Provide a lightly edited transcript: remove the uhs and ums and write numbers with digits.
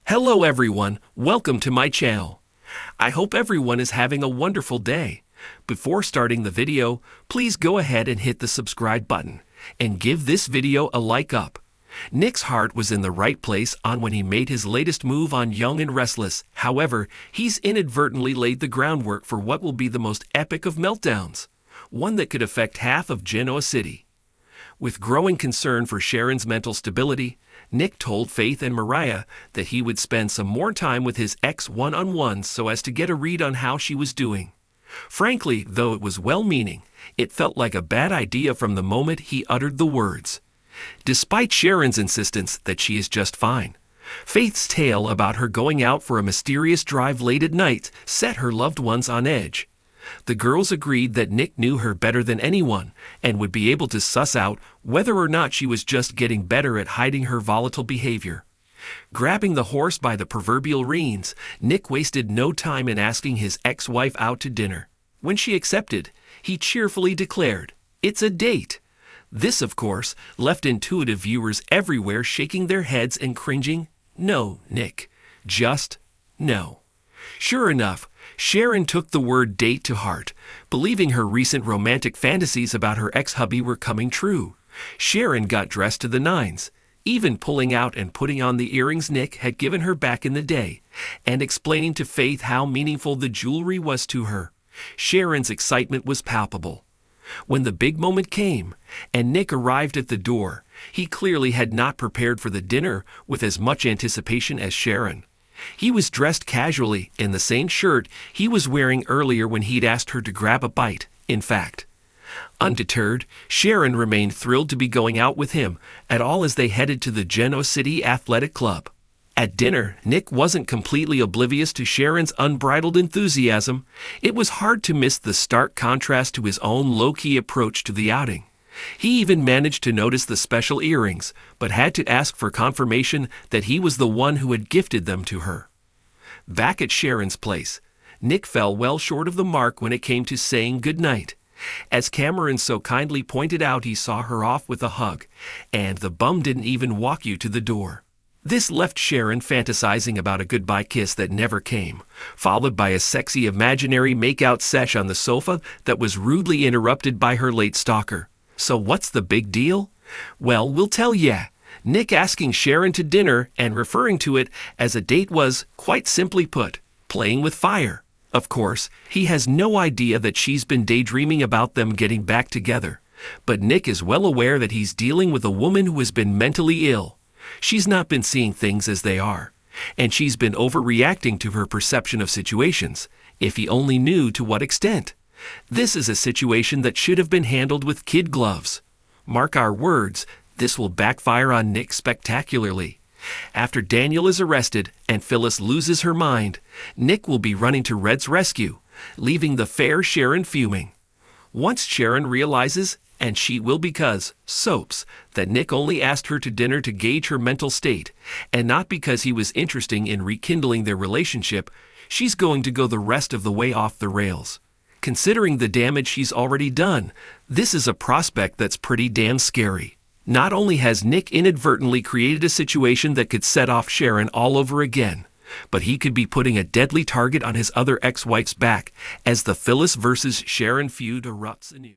Hello everyone, welcome to my channel. I hope everyone is having a wonderful day. Before starting the video, please go ahead and hit the subscribe button and give this video a like up. Nick's heart was in the right place when he made his latest move on Young and Restless. However, he's inadvertently laid the groundwork for what will be the most epic of meltdowns, one that could affect half of Genoa City. With growing concern for Sharon's mental stability, Nick told Faith and Mariah that he would spend some more time with his ex one-on-one so as to get a read on how she was doing. Frankly, though it was well-meaning, it felt like a bad idea from the moment he uttered the words. Despite Sharon's insistence that she is just fine, Faith's tale about her going out for a mysterious drive late at night set her loved ones on edge. The girls agreed that Nick knew her better than anyone and would be able to suss out whether or not she was just getting better at hiding her volatile behavior. Grabbing the horse by the proverbial reins, Nick wasted no time in asking his ex-wife out to dinner. When she accepted, he cheerfully declared, "It's a date." This, of course, left intuitive viewers everywhere shaking their heads and cringing. No, Nick. Just no. Sure enough, Sharon took the word date to heart, believing her recent romantic fantasies about her ex-hubby were coming true. Sharon got dressed to the nines, even pulling out and putting on the earrings Nick had given her back in the day, and explaining to Faith how meaningful the jewelry was to her. Sharon's excitement was palpable. When the big moment came, and Nick arrived at the door, he clearly had not prepared for the dinner with as much anticipation as Sharon. He was dressed casually in the same shirt he was wearing earlier when he'd asked her to grab a bite, in fact. Undeterred, Sharon remained thrilled to be going out with him at all as they headed to the Genoa City Athletic Club. At dinner, Nick wasn't completely oblivious to Sharon's unbridled enthusiasm. It was hard to miss the stark contrast to his own low-key approach to the outing. He even managed to notice the special earrings, but had to ask for confirmation that he was the one who had gifted them to her. Back at Sharon's place, Nick fell well short of the mark when it came to saying goodnight. As Cameron so kindly pointed out, he saw her off with a hug, and the bum didn't even walk you to the door. This left Sharon fantasizing about a goodbye kiss that never came, followed by a sexy imaginary make-out sesh on the sofa that was rudely interrupted by her late stalker. So what's the big deal? Well, we'll tell ya. Nick asking Sharon to dinner and referring to it as a date was, quite simply put, playing with fire. Of course, he has no idea that she's been daydreaming about them getting back together. But Nick is well aware that he's dealing with a woman who has been mentally ill. She's not been seeing things as they are, and she's been overreacting to her perception of situations, if he only knew to what extent. This is a situation that should have been handled with kid gloves. Mark our words, this will backfire on Nick spectacularly. After Daniel is arrested and Phyllis loses her mind, Nick will be running to Red's rescue, leaving the fair Sharon fuming. Once Sharon realizes, and she will because, soaps, that Nick only asked her to dinner to gauge her mental state, and not because he was interested in rekindling their relationship, she's going to go the rest of the way off the rails. Considering the damage she's already done, this is a prospect that's pretty damn scary. Not only has Nick inadvertently created a situation that could set off Sharon all over again, but he could be putting a deadly target on his other ex-wife's back as the Phyllis versus Sharon feud erupts anew.